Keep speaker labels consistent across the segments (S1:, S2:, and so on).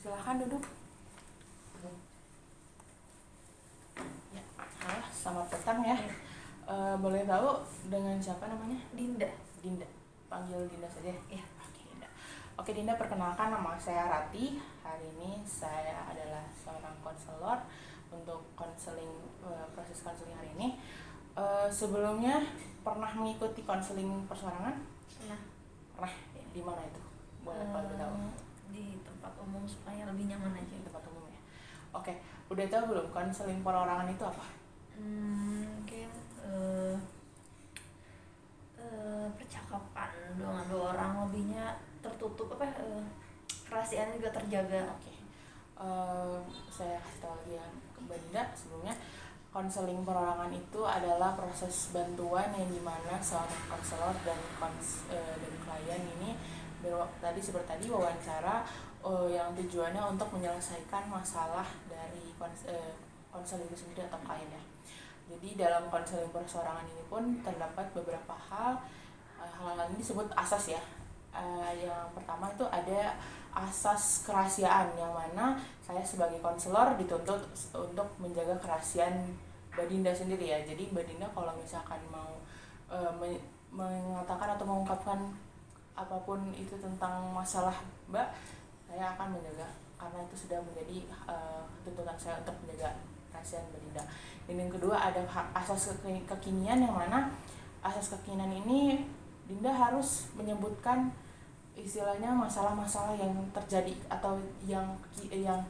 S1: Silahkan duduk. Ya, selamat petang ya. Boleh tahu dengan siapa namanya?
S2: Dinda.
S1: Dinda. Panggil Dinda saja.
S2: Iya.
S1: Oke, Dinda. Oke, Dinda, perkenalkan, nama saya Rati. Hari ini saya adalah seorang konselor untuk proses konseling hari ini. Sebelumnya pernah mengikuti konseling persorangan? Pernah. Di mana itu? Boleh kalau tahu?
S2: Di tempat umum supaya lebih nyaman aja.
S1: Di tempat umum ya. Oke, udah tahu belum konseling perorangan itu apa?
S2: Mungkin percakapan dengan dua orang, lebihnya tertutup kerahasiaannya juga terjaga.
S1: Oke. Saya kasih tahu lagi ya ke Mbak Dinda sebelumnya. Konseling perorangan itu adalah proses bantuan yang dimana seorang konselor dan klien ini seperti tadi wawancara yang tujuannya untuk menyelesaikan masalah dari konselor itu sendiri atau klien ya. Jadi dalam konseling persorangan ini pun terdapat beberapa hal ini disebut asas ya. Yang pertama itu ada asas kerahasiaan, yang mana saya sebagai konselor dituntut untuk menjaga kerahasiaan Mbak Dinda sendiri ya. Jadi Mbak Dinda kalau misalkan mau mengatakan atau mengungkapkan apapun itu tentang masalah Mbak, saya akan menjaga, karena itu sudah menjadi tuntutan saya untuk menjaga kerahasiaan Mbak Dinda. Dan yang kedua ada asas kekinian, yang mana asas kekinian ini Dinda harus menyebutkan istilahnya masalah-masalah yang terjadi atau yang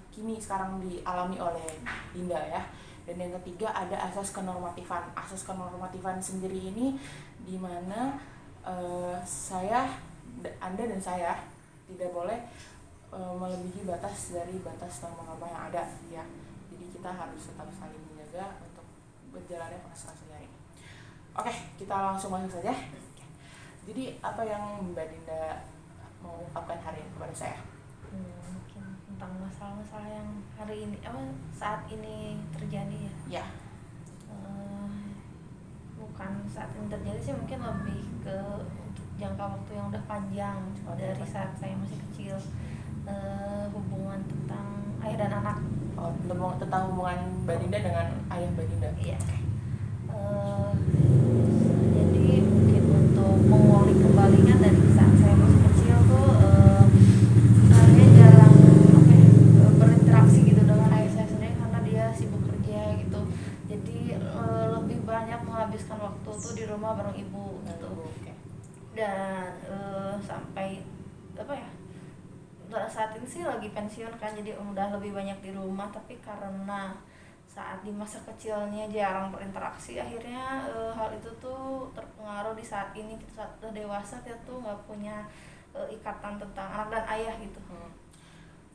S1: kini sekarang dialami oleh Dinda ya. Dan yang ketiga ada asas kenormatifan. Asas kenormatifan sendiri ini di mana Anda dan saya tidak boleh melebihi batas dari batas norma-norma yang ada ya. Jadi kita harus tetap saling menjaga untuk berjalannya proses ini. Oke, kita langsung masuk saja. Jadi apa yang Mbak Dinda mau ungkapkan hari ini kepada saya?
S2: Mungkin tentang masalah-masalah yang hari ini saat ini terjadi ya.
S1: Ya.
S2: Bukan saat ini terjadi sih, mungkin lebih ke untuk jangka waktu yang udah panjang. Dari saat saya masih kecil, hubungan tentang ayah dan anak.
S1: Tentang hubungan Mbak Dinda dengan ayah Mbak Dinda.
S2: Iya. Jadi mungkin untuk mengulik kembalinya dari saat saya masih kecil tuh, saya jarang berinteraksi gitu dengan ayah saya sendiri karena dia sibuk kerja gitu. Jadi lebih banyak menghabiskan waktu tuh di rumah bareng ibu gitu. Dan sampai saat ini sih lagi pensiun kan, jadi udah lebih banyak di rumah. Tapi karena saat di masa kecilnya jarang berinteraksi, akhirnya hal itu tuh terpengaruh di saat ini gitu, saat udah dewasa kita tuh nggak punya ikatan tentang anak dan ayah gitu.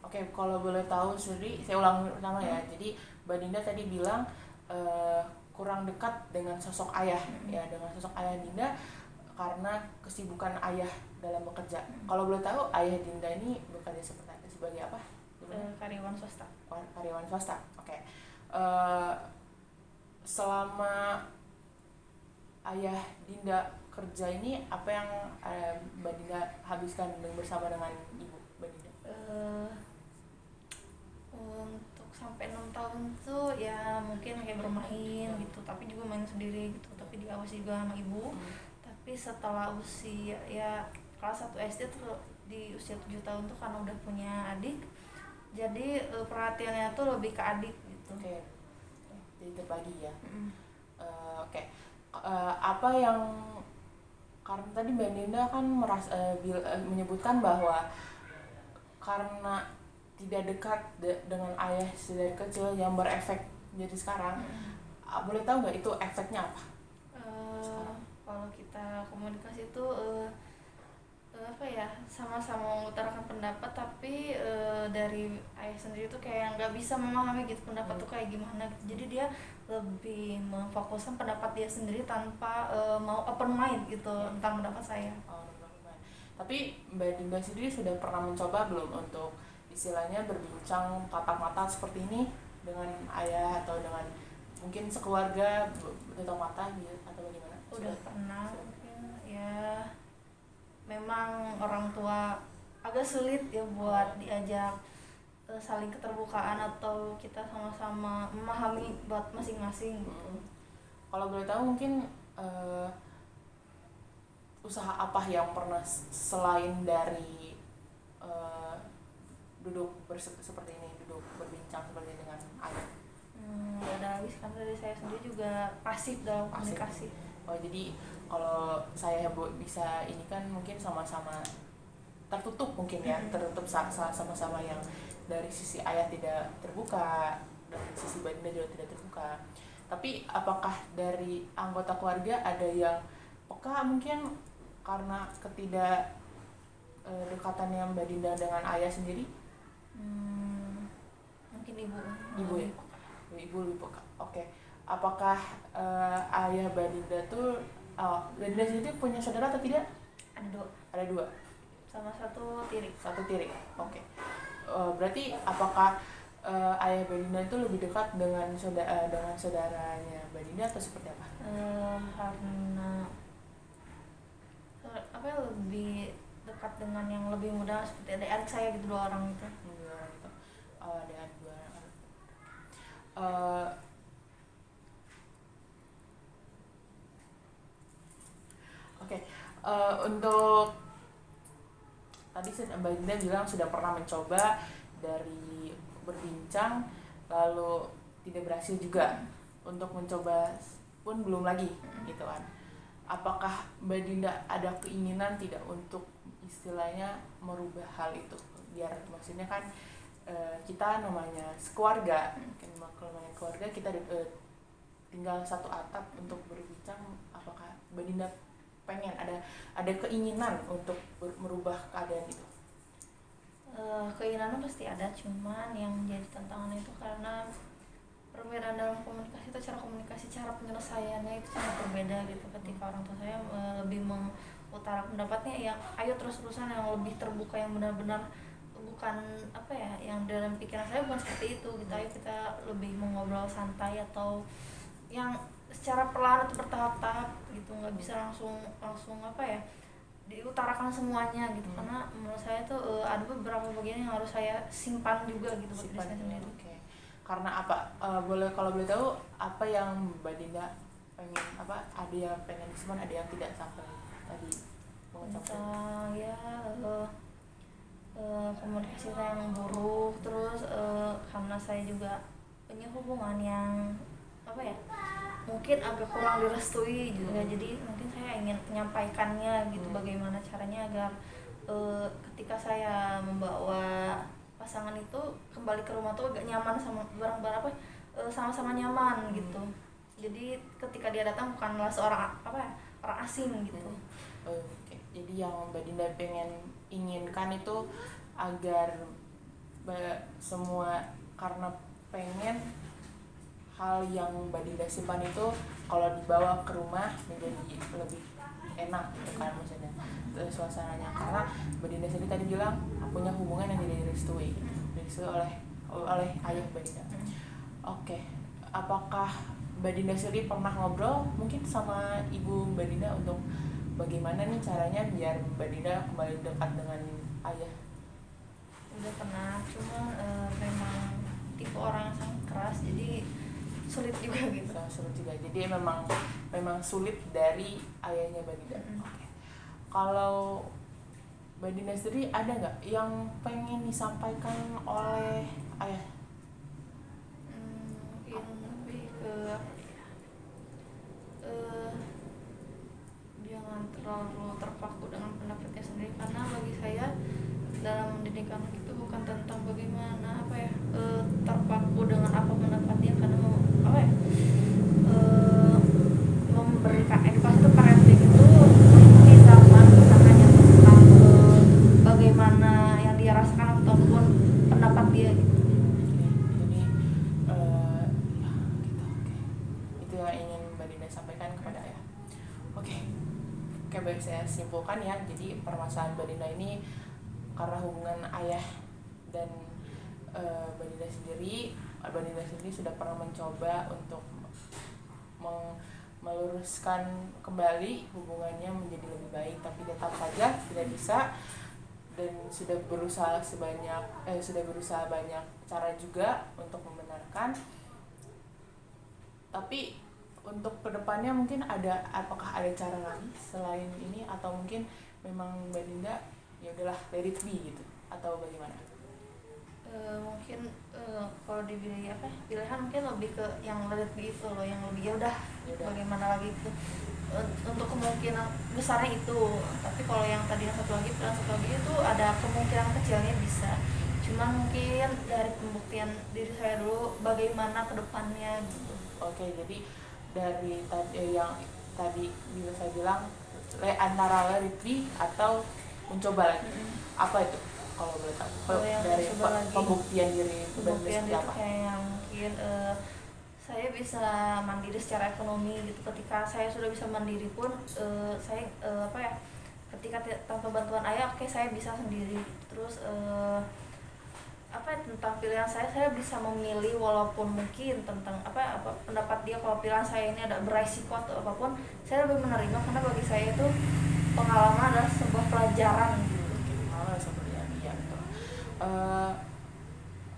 S1: Oke, kalau boleh tahu sendiri, saya ulang pertama ya. Jadi Mbak Dinda tadi bilang kurang dekat dengan sosok ayah ya, dengan sosok ayah Dinda karena kesibukan ayah dalam bekerja. Kalau boleh tahu ayah Dinda ini bekerja sebagai apa?
S2: Karyawan swasta.
S1: Karyawan swasta. Oke. Selama ayah Dinda kerja ini, apa yang Mbak Dinda habiskan bersama dengan ibu Mbak Dinda?
S2: Untuk sampai 6 tahun tuh ya mungkin kayak bermain gitu, tapi juga main sendiri gitu, tapi diawasi juga sama ibu. Tapi setelah usia ya kelas 1 SD tuh, di usia 7 tahun tuh karena udah punya adik, jadi perhatiannya tuh lebih ke adik gitu.
S1: Oke. Jadi terbagi ya. Oke. Apa yang, karena tadi Mbak Dinda kan menyebutkan bahwa karena tidak dekat dengan ayah dari kecil yang berefek jadi sekarang. Boleh tahu nggak itu efeknya apa?
S2: Kalau kita komunikasi itu sama-sama mengutarakan pendapat, tapi dari ayah sendiri tuh kayak nggak bisa memahami gitu pendapat tuh kayak gimana gitu. Jadi dia lebih memfokuskan pendapat dia sendiri tanpa mau open mind gitu tentang pendapat saya.
S1: Tapi Mbak Dinda sendiri sudah pernah mencoba belum untuk istilahnya berbincang tatap mata seperti ini dengan ayah atau dengan mungkin sekeluarga, tatap mata gitu atau bagaimana?
S2: Udah pernah. Ya memang orang tua agak sulit ya buat diajak saling keterbukaan atau kita sama-sama memahami buat masing-masing gitu.
S1: Kalau boleh tahu mungkin usaha apa yang pernah selain dari duduk seperti ini, duduk berbincang seperti ini dengan ayah?
S2: Ya udah habis kan dari saya sendiri juga pasif dalam komunikasi.
S1: Oh jadi kalau saya bisa ini kan mungkin sama-sama tertutup mungkin ya, tertutup sama-sama yang dari sisi ayah tidak terbuka, dari sisi Badinda juga tidak terbuka. Tapi apakah dari anggota keluarga ada yang peka mungkin karena ketidak dekatannya Mbak Dinda dengan ayah sendiri?
S2: Mungkin
S1: ibu ya, ibu lebih peka. Oke. Apakah ayah Mbak Dinda tuh Mbak Dinda sendiri punya saudara atau tidak? Ada dua.
S2: Sama satu tiri.
S1: Oke. Berarti apakah ayah Mbak Dinda itu lebih dekat dengan saudaranya Mbak Dinda atau seperti apa?
S2: Karena lebih dekat dengan yang lebih muda seperti adik saya gitu, 2 orang itu.
S1: Ada 2 orang. Oke. Untuk tadi Mbak Dinda bilang sudah pernah mencoba dari berbincang lalu tidak berhasil juga, untuk mencoba pun belum lagi gitu kan. Apakah Mbak Dinda ada keinginan tidak untuk istilahnya merubah hal itu, biar maksudnya kan kita namanya keluarga, kalau namanya keluarga kita tinggal satu atap untuk berbincang. Apakah Mbak Dinda pengen ada keinginan untuk merubah keadaan itu?
S2: Keinginannya pasti ada, cuman yang jadi tantangan itu karena perbedaan dalam komunikasi itu, cara penyelesaiannya itu sangat berbeda gitu. Ketika orang tua saya lebih mengutarakan pendapatnya, ya ayo terus-terusan, yang lebih terbuka, yang benar-benar bukan yang dalam pikiran saya bukan seperti itu gitu. Ayo kita lebih mengobrol santai atau yang secara perlahan atau bertahap-tahap gitu, nggak bisa langsung diutarakan semuanya gitu. Karena menurut saya tuh ada beberapa bagian yang harus saya simpan juga gitu buat diri saya sendiri.
S1: Okay. Karena apa? Kalau boleh tahu apa yang Mbak Dinda pengen, ada yang pengen disimpan, ada yang tidak sampai tadi mengucapkan?
S2: Komunikasi saya yang buruk, terus karena saya juga punya hubungan yang mungkin agak kurang direstui juga, jadi mungkin saya ingin menyampaikannya gitu, bagaimana caranya agar ketika saya membawa pasangan itu kembali ke rumah tuh agak nyaman, sama barang-barang sama-sama nyaman gitu. Jadi ketika dia datang bukanlah seorang orang asing gitu.
S1: Okay. Jadi yang Mbak Dinda inginkan itu agar semua, karena pengen hal yang Mbak Dinda simpan itu kalau dibawa ke rumah menjadi lebih enak gitu kan, maksudnya suasananya. Karena Mbak Dinda sendiri tadi bilang punya hubungan yang tidak direstui oleh ayah Mbak Dinda. Oke. Apakah Mbak Dinda sendiri pernah ngobrol mungkin sama ibu Mbak Dinda untuk bagaimana nih caranya biar Mbak Dinda kembali dekat dengan ayah?
S2: Udah pernah, cuma memang tipe orang yang sangat keras, jadi sulit juga gitu.
S1: Jadi memang sulit dari ayahnya Mbak Dinda. Okay. Kalau Mbak Dinda sendiri ada nggak yang pengen disampaikan oleh ayah?
S2: Mungkin lebih ke jangan terlalu terpaku dengan pendapatnya sendiri, karena bagi saya dalam mendidik anak itu bukan tentang bagaimana terpaku dengan apa pendapatnya, karena memberikan edukasi itu, parenting itu bukan hanya tentang bagaimana yang dia rasakan ataupun pendapat dia gitu.
S1: Jadi itu yang ingin Mbak Dinda sampaikan kepada ayah. Oke, baik, saya simpulkan ya. Jadi permasalahan Mbak Dinda ini karena hubungan ayah dan Mbak Dinda sendiri sudah pernah mencoba untuk meluruskan kembali hubungannya menjadi lebih baik, tapi tetap saja tidak bisa. dan sudah berusaha banyak cara juga untuk membenarkan. Tapi untuk kedepannya mungkin apakah ada cara lagi selain ini, atau mungkin memang Mbak Dinda ya udahlah let it be gitu, atau bagaimana?
S2: Mungkin kalau dibilang pilihan mungkin lebih ke yang let it be itu loh, yang lebih ya udah bagaimana lagi itu. Untuk kemungkinan besarnya itu, tapi kalau yang tadi yang satu lagi itu ada kemungkinan kecilnya bisa, cuma mungkin dari pembuktian diri saya dulu bagaimana kedepannya gitu.
S1: Oke, jadi dari yang tadi bisa saya bilang antara let it be atau mencoba lagi. Apa itu kalau boleh tahu? Dari pembuktian diri
S2: itu kayak mungkin saya bisa mandiri secara ekonomi gitu. Ketika saya sudah bisa mandiri pun saya ketika tanpa bantuan ayah saya bisa sendiri. Terus tentang pilihan saya bisa memilih, walaupun mungkin tentang pendapat dia kalau pilihan saya ini ada beresiko atau apapun, saya lebih menerima karena bagi saya itu pengalaman adalah sebuah pelajaran gitu.
S1: Iya, betul.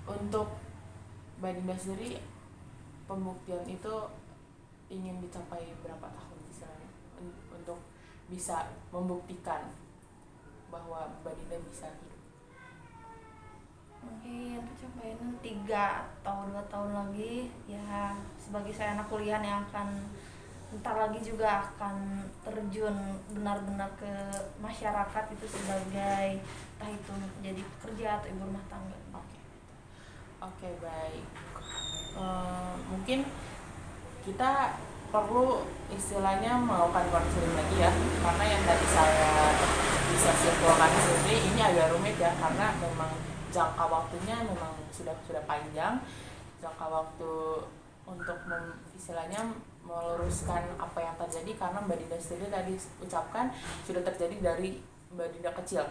S1: Untuk Mbak Dinda sendiri, pembuktian itu ingin dicapai berapa tahun misalnya untuk bisa membuktikan bahwa Mbak Dinda bisa hidup?
S2: Mungkin pencapaian 3 atau 2 tahun lagi ya, sebagai saya anak kuliah yang akan ntar lagi juga akan terjun benar-benar ke masyarakat itu sebagai entah itu menjadi pekerja atau ibu rumah tangga.
S1: Oke, baik. Mungkin kita perlu istilahnya melakukan konseling lagi ya, karena yang tadi saya bisa simpulkan sendiri ini agak rumit ya, karena memang jangka waktunya memang sudah panjang, jangka waktu untuk istilahnya meluruskan apa yang terjadi, karena Mbak Dinda sendiri tadi ucapkan sudah terjadi dari Mbak Dinda kecil,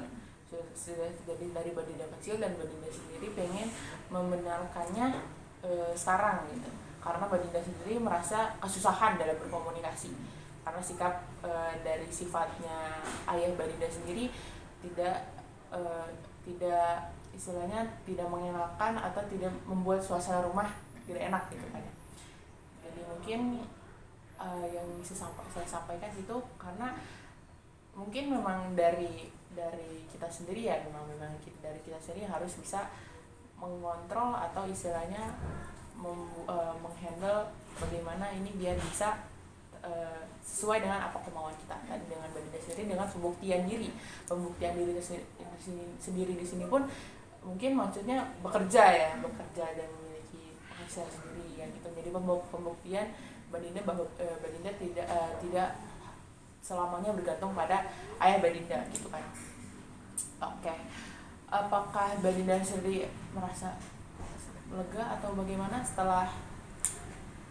S1: sudah terjadi dari Mbak Dinda kecil, dan Mbak Dinda sendiri pengen membenarkannya sekarang gitu, karena Mbak Dinda sendiri merasa kesusahan dalam berkomunikasi karena sikap dari sifatnya ayah Mbak Dinda sendiri tidak istilahnya tidak mengenakan atau tidak membuat suasana rumah tidak enak gitu kan ya. Jadi mungkin yang bisa saya sampaikan itu karena mungkin memang dari kita sendiri ya, memang dari kita sendiri harus bisa mengontrol atau istilahnya menghandle bagaimana ini biar bisa sesuai dengan apa kemauan kita. Dan dengan Mbak Dinda sendiri dengan pembuktian diri sendiri di sini pun mungkin maksudnya bekerja dan memiliki penghasilan sendiri ya gitu. Jadi pembuktian Mbak Dinda bahwa Mbak Dinda tidak selamanya bergantung pada ayah Mbak Dinda gitu kan. Oke. Apakah Mbak Dinda sendiri merasa lega atau bagaimana setelah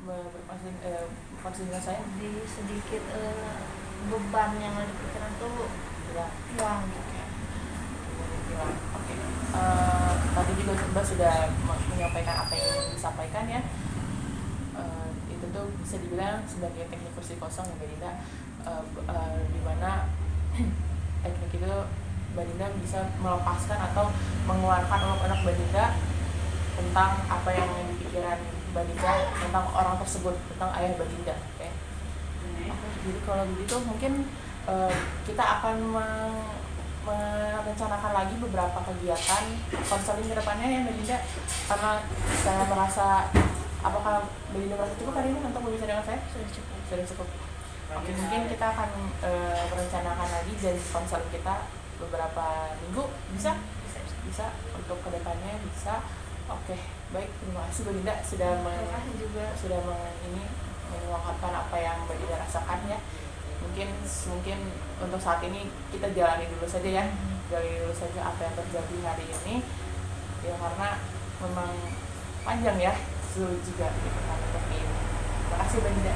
S1: berkonsultasi saya?
S2: Jadi sedikit beban yang ada di pikiran tuh hilang gitu.
S1: Oke. Tadi juga Mbak sudah menyampaikan apa yang disampaikan ya. Itu tuh bisa dibilang sebagai teknik kursi kosong ya Mbak Dinda, di mana teknik itu Mbak Dinda bisa melepaskan atau mengeluarkan unek-unek Mbak Dinda tentang apa yang di pikiran Mbak Dinda tentang orang tersebut, tentang ayah Mbak Dinda. Oke. Jadi kalau begitu mungkin kita akan merencanakan lagi beberapa kegiatan konseling ke depannya ya Mbak Dinda, karena saya merasa, apakah Mbak Dinda merasa cukup hari ini untuk berbicara dengan saya? Sudah cukup. Oke, mungkin kita akan merencanakan lagi janji konseling kita beberapa minggu, bisa untuk kedepannya bisa. Oke, baik, terima kasih Mbak Dinda sudah mengungkapkan apa yang Mbak Dinda rasakan ya. Mungkin untuk saat ini kita jalani dulu saja apa yang terjadi hari ini ya, karena memang panjang ya, sulit juga gitu kan untuk ini. Terima kasih Mbak Dinda.